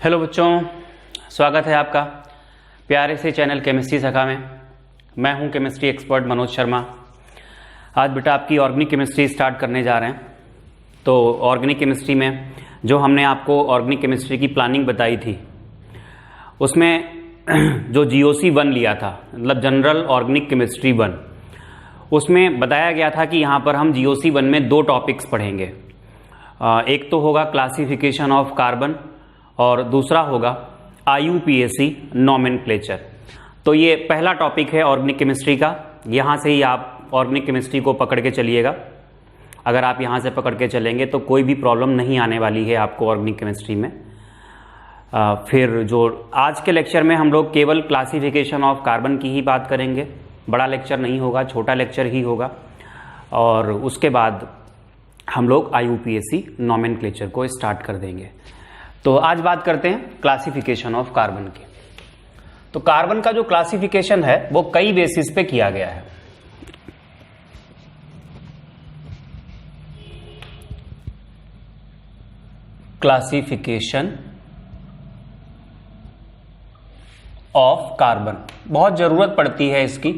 Hello बच्चों, स्वागत है आपका प्यारे से चैनल केमिस्ट्री सखा में। मैं हूं केमिस्ट्री एक्सपर्ट मनोज शर्मा। आज बेटा आपकी ऑर्गेनिक केमिस्ट्री स्टार्ट करने जा रहे हैं। तो ऑर्गेनिक केमिस्ट्री में जो हमने आपको ऑर्गेनिक केमिस्ट्री की प्लानिंग बताई थी, उसमें जो GOC 1 लिया था, मतलब जनरल ऑर्गेनिक केमिस्ट्री 1, उसमें बताया गया था कि यहाँ पर हम GOC 1 में 2 टॉपिक्स पढ़ेंगे। एक तो होगा क्लासिफिकेशन ऑफ कार्बन और दूसरा होगा IUPAC नॉमेनक्लेचर। तो ये पहला टॉपिक है ऑर्गेनिक केमिस्ट्री का। यहाँ से ही आप ऑर्गेनिक केमिस्ट्री को पकड़ के चलिएगा। अगर आप यहाँ से पकड़ के चलेंगे तो कोई भी प्रॉब्लम नहीं आने वाली है आपको ऑर्गेनिक केमिस्ट्री में। फिर जो आज के लेक्चर में हम लोग केवल क्लासिफिकेशन ऑफ कार्बन की ही बात करेंगे। बड़ा लेक्चर नहीं होगा, छोटा लेक्चर ही होगा। और उसके बाद हम लोग IUPAC नॉमेनक्लेचर को स्टार्ट कर देंगे। तो आज बात करते हैं क्लासिफिकेशन ऑफ कार्बन की। तो कार्बन का जो क्लासिफिकेशन है वो कई बेसिस पे किया गया है। क्लासिफिकेशन ऑफ कार्बन बहुत जरूरत पड़ती है इसकी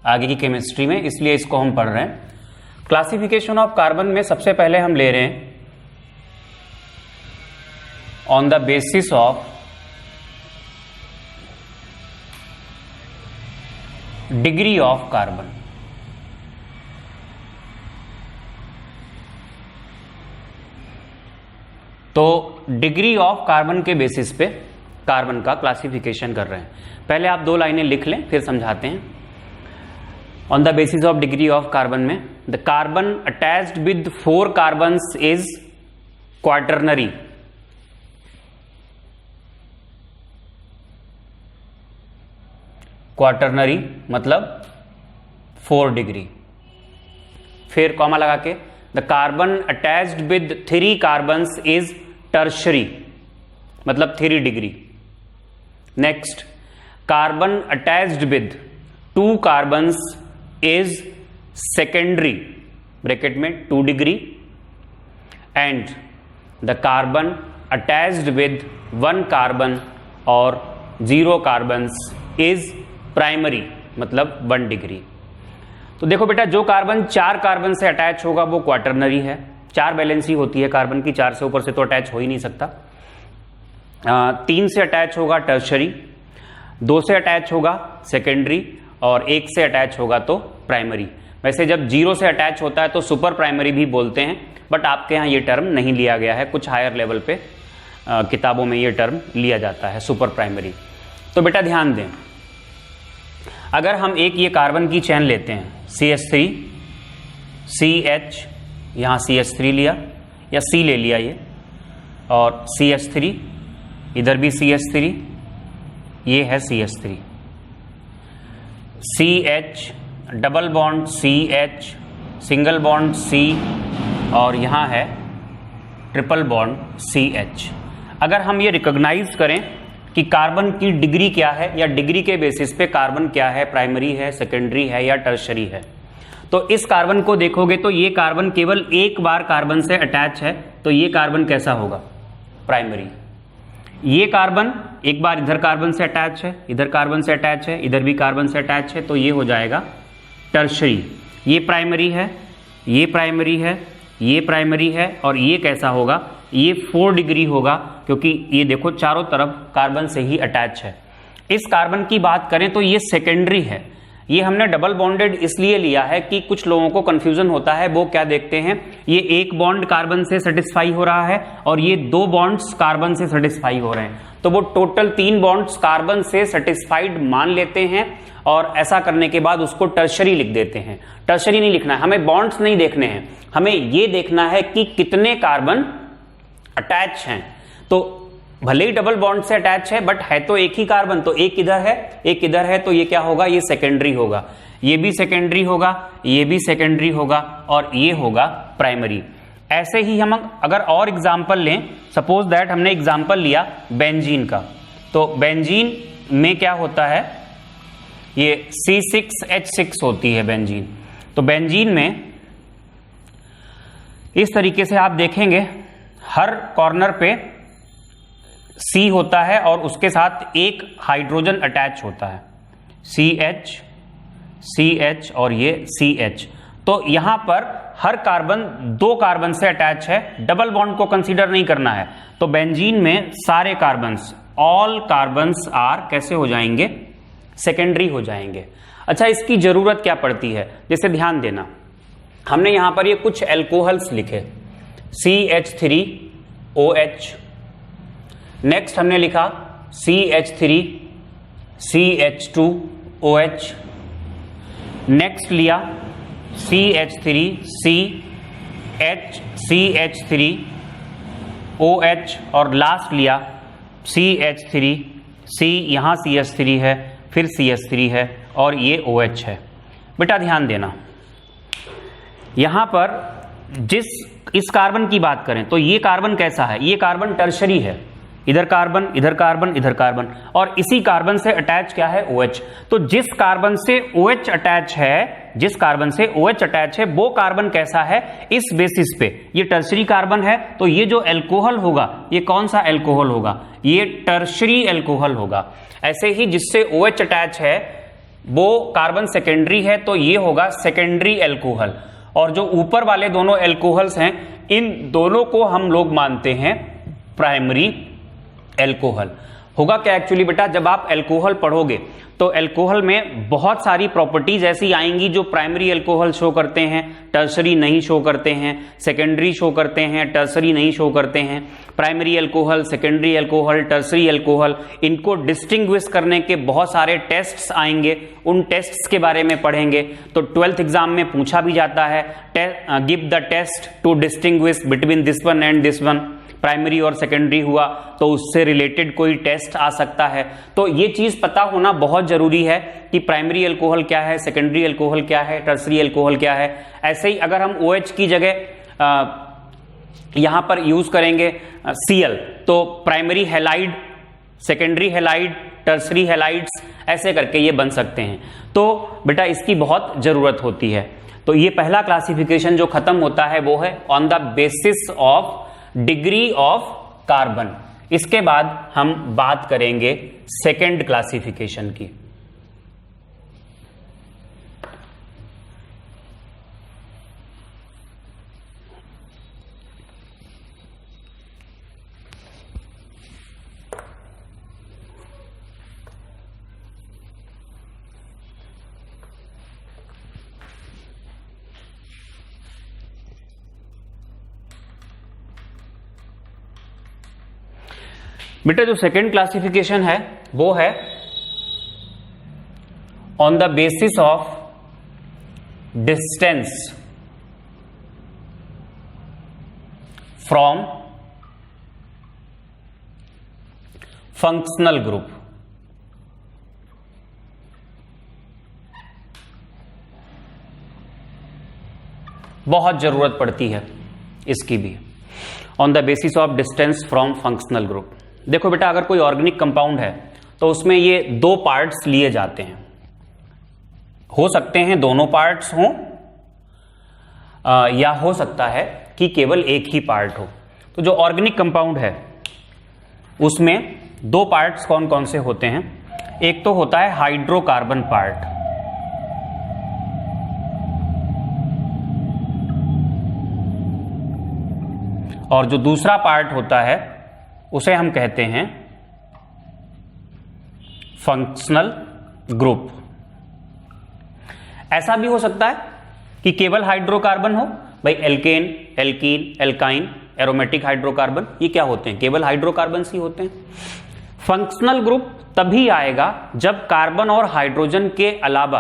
आगे की केमिस्ट्री में, इसलिए इसको हम पढ़ रहे हैं। क्लासिफिकेशन ऑफ कार्बन में सबसे पहले हम ले रहे हैं on the basis of degree of carbon। तो डिग्री ऑफ कार्बन के बेसिस पे कार्बन का क्लासिफिकेशन कर रहे हैं। पहले आप 2 लाइनें लिख लें, फिर समझाते हैं। On the basis of degree of carbon में the carbon attached with 4 carbons is quaternary. Quaternary मतलब 4 डिग्री। फिर कॉमा लगा के the carbon attached with 3 carbons is tertiary मतलब 3 degree. Next, carbon attached with 2 carbons is secondary bracket में 2 degree. And the carbon attached with 1 carbon और 0 carbons is primary मतलब 1 degree. तो देखो बेटा, जो कार्बन 4 कार्बन से अटैच होगा वो क्वाटरनरी है। 4 वैलेंसी होती है कार्बन की, 4 से ऊपर से तो अटैच हो ही नहीं सकता। 3 से अटैच होगा टर्शरी, 2 से अटैच होगा सेकेंडरी और 1 से अटैच होगा तो प्राइमरी। वैसे जब 0 से अटैच होता है तो सुपर प्राइमरी भी बोलते हैं, बट आपके यहाँ ये टर्म नहीं लिया गया है। कुछ हायर लेवल पे किताबों में ये टर्म लिया जाता है, सुपर प्राइमरी। तो बेटा ध्यान दें, अगर हम एक ये कार्बन की चेन लेते हैं CH3 CH, यहाँ CH3 लिया या C ले लिया ये, और CH3 इधर भी CH3, ये है CH3, CH double bond CH, single bond C, और यहाँ है ट्रिपल बॉन्ड CH। अगर हम ये रिकॉग्नाइज करें कि कार्बन की डिग्री क्या है या डिग्री के बेसिस पे कार्बन क्या है, प्राइमरी है, सेकेंडरी है या टर्शरी है, तो इस कार्बन को देखोगे तो ये कार्बन केवल एक बार कार्बन से अटैच है, तो ये कार्बन कैसा होगा, प्राइमरी। ये कार्बन एक बार इधर कार्बन से अटैच है, इधर कार्बन से अटैच है, इधर भी कार्बन से अटैच है, तो ये हो जाएगा टर्शरी। ये प्राइमरी है, ये प्राइमरी है, ये प्राइमरी है, और ये कैसा होगा, ये 4 डिग्री होगा, क्योंकि ये देखो चारों तरफ कार्बन से ही अटैच है। इस कार्बन की बात करें तो ये सेकेंडरी है। ये हमने डबल बॉन्डेड इसलिए लिया है कि कुछ लोगों को कंफ्यूजन होता है। वो क्या देखते हैं, ये 1 बॉन्ड कार्बन से सेटिस्फाई हो रहा है और ये 2 बॉन्ड्स कार्बन से सेटिस्फाई हो रहे हैं, तो वो टोटल 3 बॉन्ड्स कार्बन से सेटिस्फाइड मान लेते हैं, और ऐसा करने के बाद उसको टर्शरी लिख देते हैं। टर्शरी नहीं लिखना है, हमें बॉन्ड्स नहीं देखने हैं, हमें ये देखना है कि कितने कार्बन अटैच हैं। तो भले ही डबल बॉन्ड से अटैच है, बट है तो एक ही कार्बन, तो एक इधर है एक इधर है, तो ये क्या होगा, ये सेकेंडरी होगा, ये भी सेकेंडरी होगा, ये भी सेकेंडरी होगा, और ये होगा प्राइमरी। ऐसे ही हम अगर और एग्जाम्पल लें, सपोज दैट हमने एग्जाम्पल लिया बेंजीन का, तो बेंजीन में क्या होता है, ये C6H6 होती है बेंजीन। तो बेंजीन में इस तरीके से आप देखेंगे हर कॉर्नर पे C होता है और उसके साथ एक हाइड्रोजन अटैच होता है, CH, CH और ये CH। तो यहां पर हर कार्बन 2 कार्बन से अटैच है, डबल बॉन्ड को कंसीडर नहीं करना है। तो बेंजीन में सारे कार्बन्स, ऑल कार्बन्स आर कैसे हो जाएंगे, सेकेंडरी हो जाएंगे। अच्छा, इसकी जरूरत क्या पड़ती है, जैसे ध्यान देना, हमने यहां पर ये कुछ एल्कोहल्स लिखे, CH3OH, नेक्स्ट हमने लिखा CH3 CH2OH, नेक्स्ट लिया CH3 CH3OH और लास्ट लिया CH3 C, यहां CH3 है, फिर CH3 है और ये OH है। बेटा ध्यान देना, यहां पर इस कार्बन की बात करें तो ये कार्बन कैसा है, ये कार्बन टर्शरी है, इधर कार्बन इधर कार्बन इधर कार्बन, और इसी कार्बन से अटैच क्या है, OH। तो जिस कार्बन से OH अटैच है, जिस कार्बन से OH अटैच है वो कार्बन कैसा है, इस बेसिस पे ये टर्शरी कार्बन है, तो ये जो एल्कोहल होगा ये कौन सा एल्कोहल होगा, ये टर्शरी एल्कोहल होगा। ऐसे ही जिससे OH अटैच है वो कार्बन सेकेंडरी है, तो ये होगा सेकेंडरी एल्कोहल। और जो ऊपर वाले दोनों एल्कोहल्स हैं, इन दोनों को हम लोग मानते हैं प्राइमरी एल्कोहल। होगा क्या एक्चुअली बेटा, जब आप एल्कोहल पढ़ोगे तो एल्कोहल में बहुत सारी प्रॉपर्टीज ऐसी आएंगी जो प्राइमरी एल्कोहल शो करते हैं, टर्शरी नहीं शो करते हैं, सेकेंडरी शो करते हैं, टर्शरी नहीं शो करते हैं। Primary alcohol, secondary alcohol, tertiary alcohol, इनको डिस्टिंग्विश करने के बहुत सारे टेस्ट्स आएंगे, उन टेस्ट्स के बारे में पढ़ेंगे। तो 12th एग्जाम में पूछा भी जाता है, give the test to distinguish between this one and this one. Primary और सेकेंडरी हुआ तो उससे रिलेटेड कोई टेस्ट आ सकता है। तो ये चीज पता होना बहुत जरूरी है कि प्राइमरी अल्कोहल क्या है, सेकेंडरी अल्कोहल क्या है, टर्सरी अल्कोहल क्या है। ऐसे ही अगर हम OH की जगह यहां पर यूज करेंगे Cl, तो primary halide, secondary halide, tertiary halides, ऐसे करके ये बन सकते हैं। तो बेटा इसकी बहुत जरूरत होती है। तो ये पहला क्लासिफिकेशन जो खत्म होता है वो है on the basis of degree of carbon. इसके बाद हम बात करेंगे सेकेंड क्लासिफिकेशन की। बेटा जो सेकेंड क्लासिफिकेशन है वो है on the basis of distance from functional group. बहुत जरूरत पड़ती है इसकी भी, on the basis of distance from functional group. देखो बेटा, अगर कोई ऑर्गेनिक कंपाउंड है तो उसमें ये 2 पार्ट्स लिए जाते हैं, हो सकते हैं दोनों पार्ट्स हों या हो सकता है कि केवल एक ही पार्ट हो। तो जो ऑर्गेनिक कंपाउंड है उसमें 2 पार्ट्स कौन कौन से होते हैं, एक तो होता है हाइड्रोकार्बन पार्ट, और जो दूसरा पार्ट होता है उसे हम कहते हैं फंक्शनल ग्रुप। ऐसा भी हो सकता है कि केवल हाइड्रोकार्बन हो, भाई alkane, alkene, alkyne, aromatic hydrocarbon, ये क्या होते हैं, केवल हाइड्रोकार्बन ही होते हैं। फंक्शनल ग्रुप तभी आएगा जब कार्बन और हाइड्रोजन के अलावा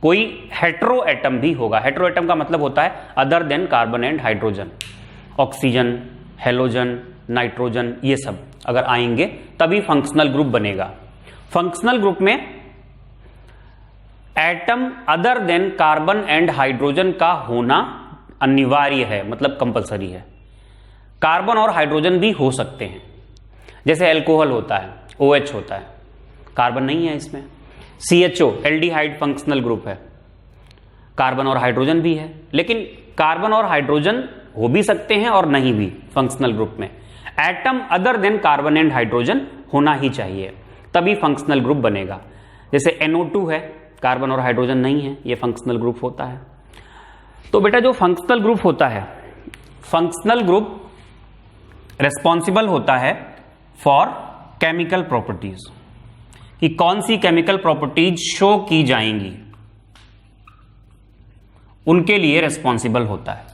कोई हेटेरो एटम भी होगा। हेटेरो एटम का मतलब होता है other than carbon and hydrogen, oxygen, halogen, nitrogen, ये सब अगर आएंगे तभी फंक्शनल ग्रुप बनेगा। फंक्शनल ग्रुप में atom other than carbon and hydrogen का होना अनिवार्य है, मतलब कंपलसरी है। कार्बन और हाइड्रोजन भी हो सकते हैं, जैसे अल्कोहल होता है, OH होता है, कार्बन नहीं है इसमें। CHO एल्डिहाइड फंक्शनल ग्रुप है, कार्बन और हाइड्रोजन भी है, लेकिन कार्बन और हाइड्रोजन हो भी सकते हैं और नहीं भी फंक्शनल ग्रुप में। Atom other than carbon and hydrogen होना ही चाहिए, तभी फंक्शनल ग्रुप बनेगा। जैसे NO2 है, कार्बन और हाइड्रोजन नहीं है, ये फंक्शनल ग्रुप होता है। तो बेटा जो फंक्शनल ग्रुप होता है, फंक्शनल ग्रुप रिस्पॉन्सिबल होता है फॉर केमिकल प्रॉपर्टीज, कि कौन सी केमिकल प्रॉपर्टीज शो की जाएंगी, उनके लिए रिस्पॉन्सिबल होता है।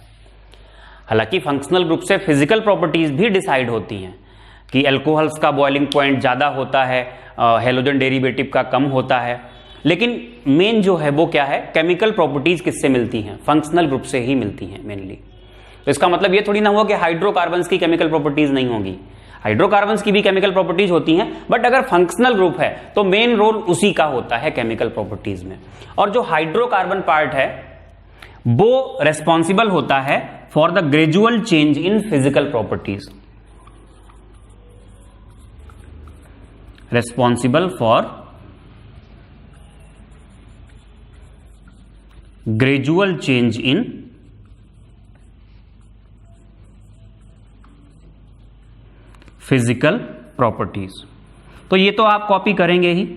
हालांकि फंक्शनल ग्रुप से फिजिकल प्रॉपर्टीज भी डिसाइड होती हैं कि अल्कोहल्स का बॉइलिंग पॉइंट ज्यादा होता है, हेलोजन डेरिवेटिव का कम होता है, लेकिन मेन जो है वो क्या है, केमिकल प्रॉपर्टीज किससे मिलती हैं, फंक्शनल ग्रुप से ही मिलती हैं मेनली। तो इसका मतलब ये थोड़ी ना हुआ कि हाइड्रोकार्बन्स की केमिकल प्रॉपर्टीज नहीं होगी, हाइड्रोकार्बन्स की भी केमिकल प्रॉपर्टीज होती हैं, बट अगर फंक्शनल ग्रुप है तो मेन रोल उसी का होता है केमिकल प्रॉपर्टीज में। और जो हाइड्रोकार्बन पार्ट है वो रेस्पॉन्सिबल होता है for the gradual change in physical properties, responsible for gradual change in physical properties. तो ये तो आप कॉपी करेंगे ही।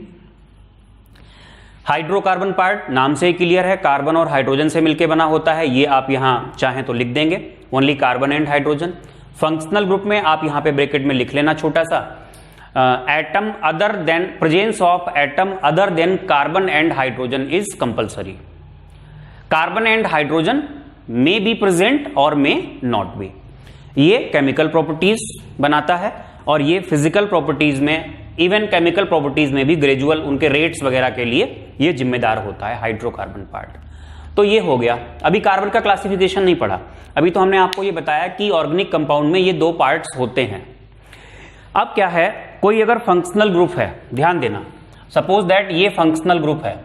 हाइड्रोकार्बन पार्ट नाम से ही क्लियर है, कार्बन और हाइड्रोजन से मिलकर बना होता है, ये आप यहां चाहें तो लिख देंगे, only carbon and hydrogen. Functional group में आप यहां पे ब्रैकेट में लिख लेना छोटा सा, atom other than, presence of atom other than carbon and hydrogen is compulsory. Carbon and hydrogen may be present और मे नॉट बी। ये केमिकल प्रॉपर्टीज बनाता है और ये फिजिकल प्रॉपर्टीज में, इवन केमिकल प्रॉपर्टीज में भी ग्रेजुअल उनके रेट्स वगैरह के लिए ये जिम्मेदार होता है हाइड्रोकार्बन पार्ट। तो ये हो गया। अभी कार्बन का क्लासिफिकेशन नहीं पढ़ा, अभी तो हमने आपको ये बताया कि ऑर्गेनिक कंपाउंड में ये दो पार्ट्स होते हैं। अब क्या है, कोई अगर फंक्शनल ग्रुप है, ध्यान देना, सपोज दैट ये फंक्शनल ग्रुप है,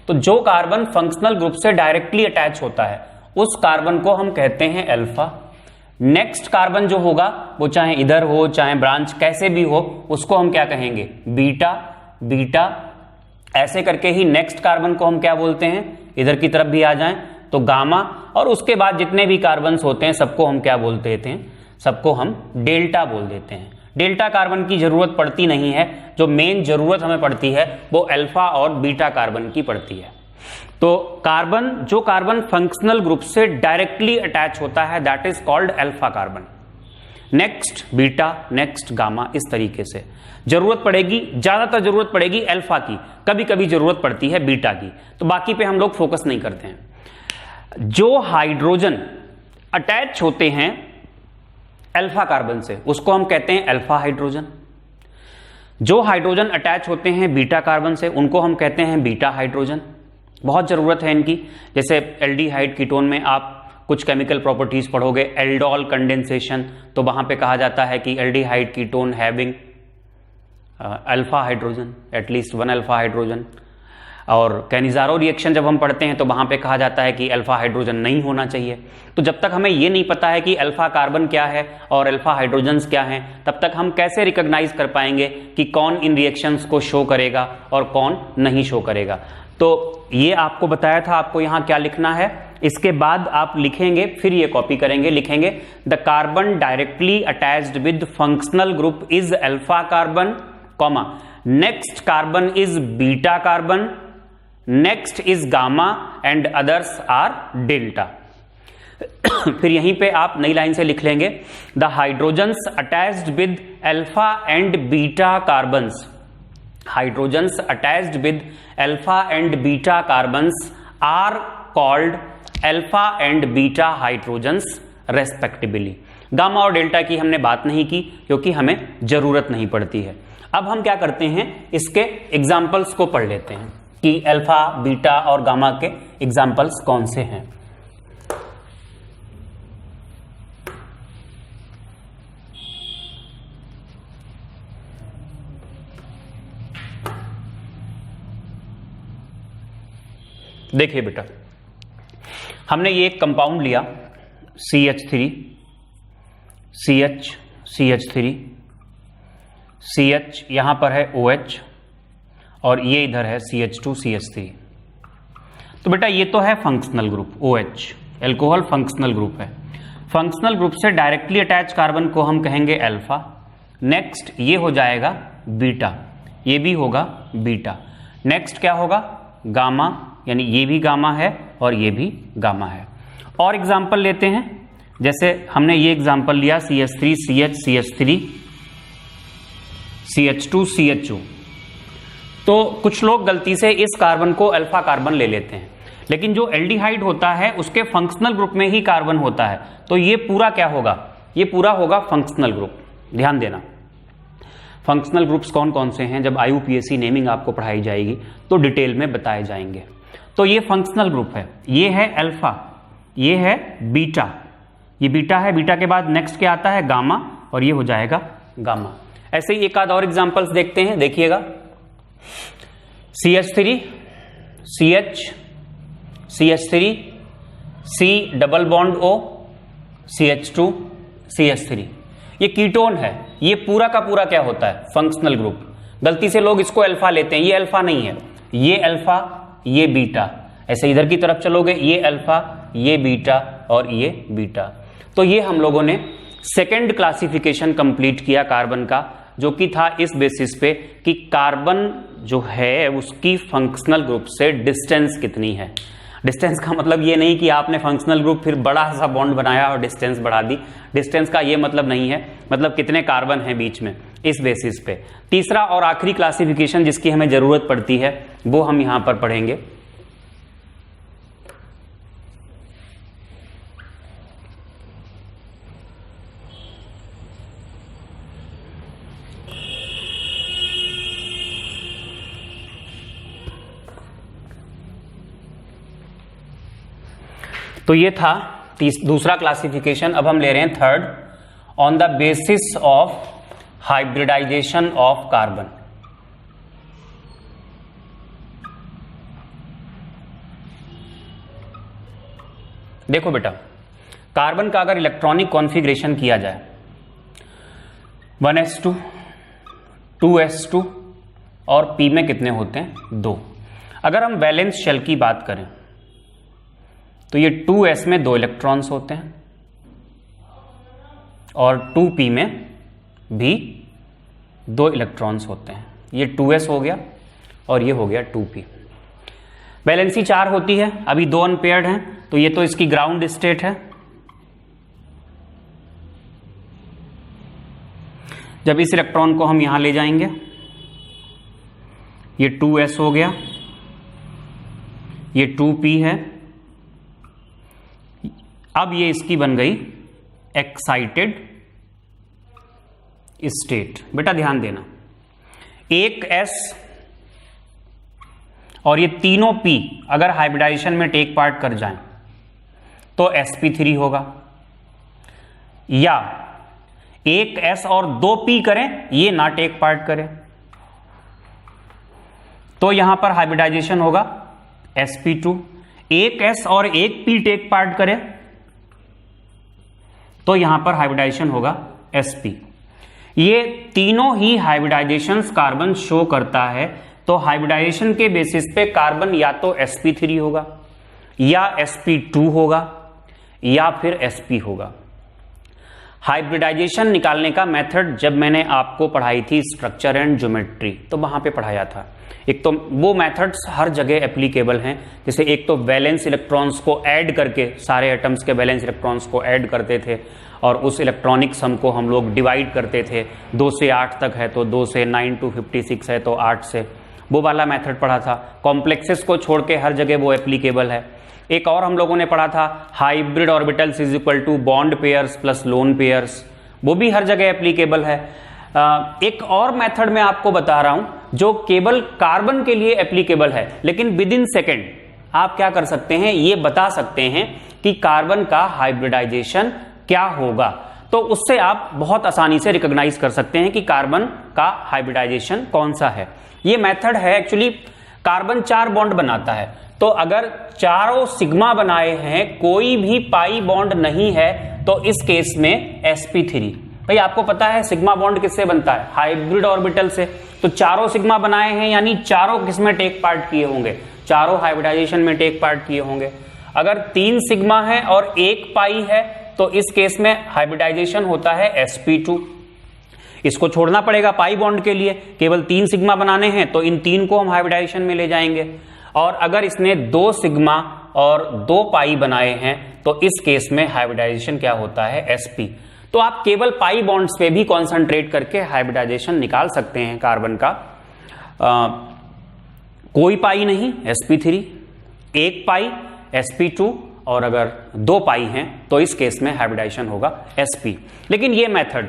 तो जो कार्बन फंक्शनल ग्रुप से डायरेक्टली अटैच होता है उस कार्बन को हम कहते हैं अल्फा। नेक्स्ट कार्बन जो होगा वो चाहे इधर हो चाहे ब्रांच कैसे भी हो, उसको हम क्या कहेंगे, बीटा। बीटा ऐसे करके ही नेक्स्ट कार्बन को हम क्या बोलते हैं, इधर की तरफ भी आ जाएं तो गामा, और उसके बाद जितने भी कार्बन्स होते हैं सबको हम क्या बोल देते हैं, सबको हम डेल्टा बोल देते हैं। डेल्टा कार्बन की जरूरत पड़ती नहीं है, जो मेन जरूरत हमें पड़ती है वो अल्फा और बीटा कार्बन की पड़ती है। तो कार्बन, जो कार्बन फंक्शनल ग्रुप से डायरेक्टली अटैच होता है that is called alpha carbon, next beta, next gamma, इस तरीके से। जरूरत पड़ेगी, ज्यादातर जरूरत पड़ेगी अल्फा की, कभी कभी जरूरत पड़ती है बीटा की, तो बाकी पे हम लोग फोकस नहीं करते हैं। जो हाइड्रोजन अटैच होते हैं अल्फा कार्बन से उसको हम कहते हैं अल्फा हाइड्रोजन। जो हाइड्रोजन अटैच होते हैं बीटा कार्बन से उनको हम कहते हैं बीटा हाइड्रोजन। बहुत जरूरत है इनकी। जैसे एल्डिहाइड कीटोन में आप कुछ केमिकल प्रॉपर्टीज पढ़ोगे, एल्डोल कंडेंसेशन, तो वहां पे कहा जाता है कि aldehyde ketone having alpha hydrogen, at least one alpha hydrogen. और कैनिजारो रिएक्शन जब हम पढ़ते हैं तो वहां पे कहा जाता है कि अल्फा हाइड्रोजन नहीं होना चाहिए। तो जब तक हमें ये नहीं पता है कि अल्फा कार्बन क्या है और अल्फा हाइड्रोजन्स क्या हैं, तब तक हम कैसे रिकॉग्नाइज कर पाएंगे कि कौन इन रिएक्शंस को शो करेगा और कौन नहीं शो करेगा। तो ये आपको बताया था, आपको यहां क्या लिखना है। इसके बाद आप लिखेंगे, फिर ये कॉपी करेंगे, लिखेंगे the carbon directly attached with functional group is alpha carbon, comma, next carbon is beta carbon, next is gamma and others are delta. फिर यहीं पे आप नई लाइन से लिख लेंगे the hydrogens attached with alpha and beta carbons, hydrogens attached with alpha and beta carbons are called alpha and beta hydrogens respectively. Gamma और delta की हमने बात नहीं की क्योंकि हमें जरूरत नहीं पड़ती है। अब हम क्या करते हैं, इसके एग्जाम्पल्स को पढ़ लेते हैं कि अल्फा, बीटा और गामा के एग्जाम्पल्स कौन से हैं। देखिए बेटा, हमने ये एक कंपाउंड लिया CH3, CH, CH3, CH, यहां पर है OH और ये इधर है CH2, CH3। तो बेटा ये तो है functional group OH, alcohol functional group है। फंक्शनल ग्रुप से डायरेक्टली अटैच कार्बन को हम कहेंगे अल्फा। नेक्स्ट ये हो जाएगा बीटा, ये भी होगा बीटा। नेक्स्ट क्या होगा? गामा, यानी ये भी गामा है और ये भी गामा है। और एग्जाम्पल लेते हैं, जैसे हमने ये एग्जाम्पल लिया CH3 CH CH3 CH2 CHO। तो कुछ लोग गलती से इस कार्बन को अल्फा कार्बन ले लेते हैं, लेकिन जो एल्डिहाइड होता है उसके फंक्शनल ग्रुप में ही कार्बन होता है, तो ये पूरा क्या होगा? ये पूरा होगा फंक्शनल ग्रुप। ध्यान देना, फंक्शनल ग्रुप्स कौन कौन से हैं, जब IUPAC नेमिंग आपको पढ़ाई जाएगी तो डिटेल में बताए जाएंगे। तो ये फंक्शनल ग्रुप है, ये है अल्फा, ये है बीटा, ये बीटा है। बीटा के बाद नेक्स्ट क्या आता है? गामा, और ये हो जाएगा गामा। ऐसे ही एक आध और एग्जांपल्स देखते हैं, देखिएगा। CH3 CH CH3 C double bond O CH2 CH3, ये कीटोन है। ये पूरा का पूरा क्या होता है? Functional group. गलती से लोग इसको अल्फा लेते हैं, ये अल्फा नहीं है, ये अल्फा, ये बीटा। ऐसे इधर की तरफ चलोगे, ये अल्फा, ये बीटा और ये बीटा। तो ये हम लोगों ने सेकेंड क्लासिफिकेशन कंप्लीट किया कार्बन का, जो कि था इस बेसिस पे कि कार्बन जो है उसकी फंक्शनल ग्रुप से डिस्टेंस कितनी है। डिस्टेंस का मतलब ये नहीं कि आपने फंक्शनल ग्रुप फिर बड़ा सा बॉन्ड बनाया और डिस्टेंस बढ़ा दी, डिस्टेंस का ये मतलब नहीं है, मतलब कितने कार्बन हैं बीच में, इस बेसिस पे। तीसरा और आखिरी क्लासिफिकेशन जिसकी हमें जरूरत पड़ती है वो हम यहां पर पढ़ेंगे। तो ये था दूसरा क्लासिफिकेशन। अब हम ले रहे हैं third, on the basis of hybridization of carbon. देखो बेटा, कार्बन का अगर इलेक्ट्रॉनिक कॉन्फ़िगरेशन किया जाए 1s2 2s2 और p में कितने होते हैं? 2। अगर हम वैलेंस शेल की बात करें तो ये 2s में 2 इलेक्ट्रॉन्स होते हैं और 2p में भी 2 इलेक्ट्रॉन्स होते हैं। ये 2s हो गया और ये हो गया 2p। वैलेंसी 4 होती है, अभी 2 अनपेयर्ड हैं, तो ये तो इसकी ग्राउंड स्टेट है। जब इस इलेक्ट्रॉन को हम यहां ले जाएंगे, ये 2s हो गया, ये 2p है। अब ये इसकी बन गई एक्साइटेड स्टेट। बेटा ध्यान देना, एक S और ये तीनों P अगर हाइब्रिडाइजेशन में टेक पार्ट कर जाएं तो sp3 होगा, या एक S और 2 P करें, ये ना टेक पार्ट करें, तो यहां पर हाइब्रिडाइजेशन होगा sp2। एक S और एक P टेक पार्ट करें तो यहां पर हाइब्रिडाइजेशन होगा sp। ये तीनों ही हाइब्रिडाइजेशंस कार्बन शो करता है, तो हाइब्रिडाइजेशन के बेसिस पे कार्बन या तो sp3 होगा या sp2 होगा या फिर sp होगा। हाइब्रिडाइजेशन निकालने का मेथड जब मैंने आपको पढ़ाई थी स्ट्रक्चर एंड ज्योमेट्री, तो वहां पे पढ़ाया था। एक तो वो मेथड्स हर जगह एप्लीकेबल हैं, जैसे एक तो वैलेंस इलेक्ट्रॉन्स को ऐड करके, सारे एटम्स के वैलेंस इलेक्ट्रॉन्स को ऐड करते थे और उस इलेक्ट्रॉनिक सम को हम लोग डिवाइड करते थे। 2 से 8 तक है तो 2 से, 9 to 56 है तो 8 से, वो वाला मेथड पढ़ा था। कॉम्प्लेक्सेस को छोड़ के हर जगह वो एप्लीकेबल है। एक और हम लोगों ने पढ़ा था hybrid orbitals is equal to bond pairs plus lone pairs, वो भी हर जगह एप्लीकेबल है। एक और मेथड मैं आपको बता रहा हूं जो केवल कार्बन के लिए एप्लीकेबल है, लेकिन विद इन सेकेंड आप क्या कर सकते हैं, ये बता सकते हैं कि कार्बन का हाइब्रिडाइजेशन क्या होगा। तो उससे आप बहुत आसानी से रिकॉग्नाइज कर सकते हैं कि कार्बन का हाइब्रिडाइजेशन कौन सा है। ये मेथड है, एक्चुअली कार्बन 4 बॉन्ड बनाता है, तो अगर चारों सिग्मा बनाए हैं, कोई भी पाई बॉन्ड नहीं है, तो इस केस में sp3। भाई आपको पता है सिग्मा बॉन्ड किससे बनता है? हाइब्रिड ऑर्बिटल से। तो चारों सिग्मा बनाए हैं यानी चारों किसमें टेक पार्ट किए होंगे? चारों हाइब्रिडाइजेशन में टेक पार्ट किए होंगे। अगर 3 सिग्मा है और 1 पाई है, तो इस केस में हाइब्रिडाइजेशन होता है sp2। इसको छोड़ना पड़ेगा पाई बॉन्ड के लिए, केवल 3 सिग्मा बनाने हैं तो इन 3 को हम हाइब्रिडाइजेशन में ले जाएंगे। और अगर इसने 2 सिग्मा और 2 पाई बनाए हैं तो इस केस में हाइब्रिडाइजेशन क्या होता है, sp। तो आप केवल पाई बॉन्ड्स पे भी कॉन्सेंट्रेट करके हाइब्रिडाइजेशन निकाल सकते हैं कार्बन का। कोई पाई नहीं sp3, 1 पाई sp2, और अगर 2 पाई हैं तो इस केस में हाइब्रिडाइजेशन होगा sp। लेकिन ये method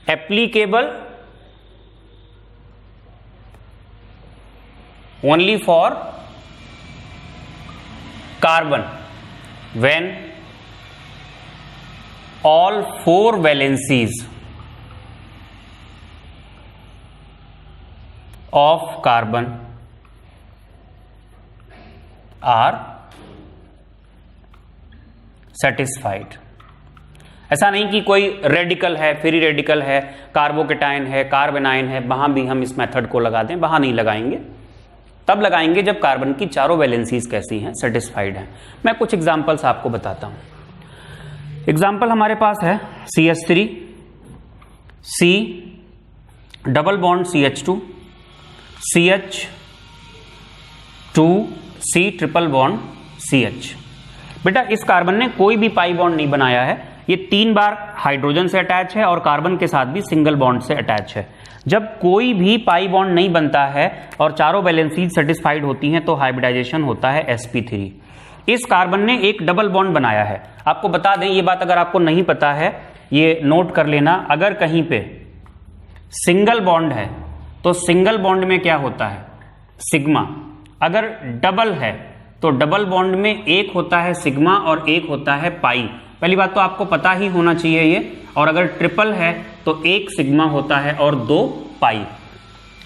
applicable only for carbon when all 4 valencies of carbon are satisfied। ऐसा नहीं कि कोई रेडिकल है, फ्री रेडिकल है, कार्बोकेटाइन है, कार्बेनाइन है, वहां भी हम इस मेथड को लगा दें, वहां नहीं लगाएंगे। तब लगाएंगे जब कार्बन की चारों वैलेंसीज कैसी हैं, सेटिस्फाइड हैं। मैं कुछ एग्जांपल्स आपको बताता हूं। एग्जांपल हमारे पास है CH3, C double bond CH2, CH2, C triple bond CH। बेटा इस कार्बन ने कोई भी पाई बॉन्ड नहीं बनाया है, ये 3 बार हाइड्रोजन से अटैच है और कार्बन के साथ भी सिंगल बॉन्ड से अटैच है। जब कोई भी पाई बॉन्ड नहीं बनता है और चारों वैलेंसीज सेटिस्फाइड होती हैं तो हाइब्रिडाइजेशन होता है sp3। इस कार्बन ने एक डबल बॉन्ड बनाया है। आपको बता दें, ये बात अगर आपको नहीं पता है ये नोट कर लेना, अगर कहीं पे सिंगल बॉन्ड है तो सिंगल बॉन्ड में क्या होता है, सिग्मा। अगर डबल है तो डबल बॉन्ड में एक होता है सिग्मा और एक होता है पाई। पहली बात तो आपको पता ही होना चाहिए ये। और अगर ट्रिपल है तो 1 सिग्मा होता है और 2 पाई।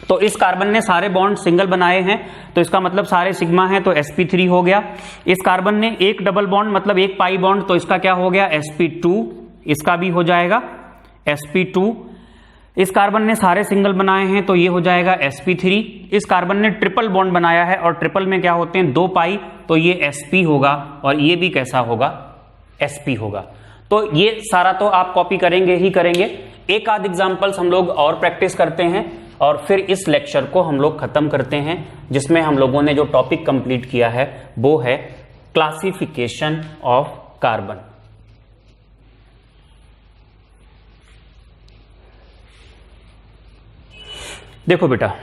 तो इस कार्बन ने सारे बॉन्ड सिंगल बनाए हैं तो इसका मतलब सारे सिग्मा हैं तो sp3 हो गया। इस कार्बन ने एक डबल बॉन्ड मतलब 1 पाई बॉन्ड तो इसका क्या हो गया, sp2, इसका भी हो जाएगा sp2। इस कार्बन ने सारे सिंगल बनाए हैं तो ये हो जाएगा sp3। इस कार्बन ने ट्रिपल बॉन्ड बनाया है और ट्रिपल में क्या होते हैं 2 पाई तो ये sp होगा और ये भी कैसा होगा, sp होगा। तो ये सारा तो आप कॉपी करेंगे ही करेंगे। एक आध एग्जांपल्स हम लोग और प्रैक्टिस करते हैं और फिर इस लेक्चर को हम लोग खत्म करते हैं, जिसमें हम लोगों ने जो टॉपिक कंप्लीट किया है वो है क्लासिफिकेशन ऑफ कार्बन। देखो बेटा,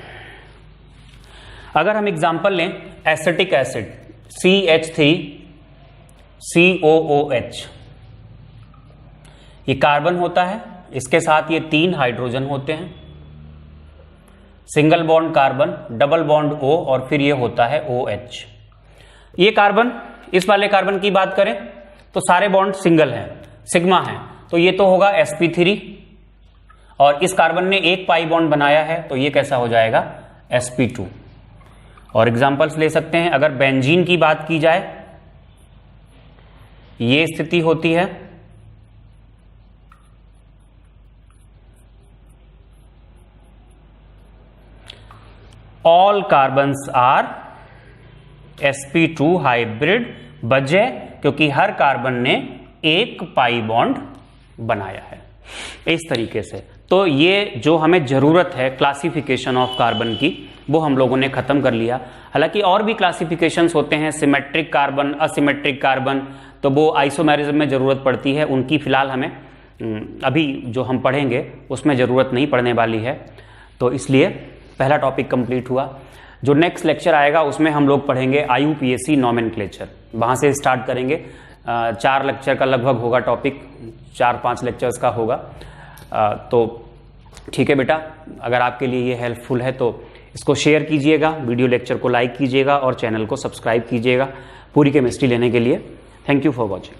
अगर हम एग्जांपल लें एसिटिक एसिड CH3COOH, ये कार्बन होता है, इसके साथ ये 3 हाइड्रोजन होते हैं, single bond carbon, double bond O और फिर ये होता है OH। ये कार्बन, इस वाले कार्बन की बात करें तो सारे बॉन्ड सिंगल हैं, सिग्मा हैं, तो ये तो होगा sp3। और इस कार्बन ने 1 पाई बॉन्ड बनाया है तो ये कैसा हो जाएगा, sp2। और एग्जांपल्स ले सकते हैं, अगर बेंजीन की बात की जाए ये स्थिति होती है, all carbons are sp2 hybrid, बजाय क्योंकि हर कार्बन ने 1 पाई बॉन्ड बनाया है। इस तरीके से तो ये जो हमें जरूरत है क्लासिफिकेशन ऑफ कार्बन की वो हम लोगों ने खत्म कर लिया। हालांकि और भी क्लासिफिकेशंस होते हैं, सिमेट्रिक कार्बन, असिमेट्रिक कार्बन, तो वो आइसोमेरिज्म में जरूरत पड़ती है, उनकी फिलहाल हमें अभी जो हम पढ़ेंगे उसमें जरूरत नहीं पड़ने वाली है। तो इसलिए पहला टॉपिक कंप्लीट हुआ। जो नेक्स्ट लेक्चर आएगा उसमें हम लोग पढ़ेंगे IUPAC नॉमेनक्लेचर, वहां से स्टार्ट करेंगे। 4 लेक्चर का लगभग होगा टॉपिक, 4-5 लेक्चर्स का होगा। तो ठीक है बेटा, अगर आपके लिए ये हेल्पफुल है तो इसको शेयर कीजिएगा, वीडियो लेक्चर को लाइक कीजिएगा और चैनल को सब्सक्राइब कीजिएगा पूरी केमिस्ट्री लेने के लिए। Thank you for watching.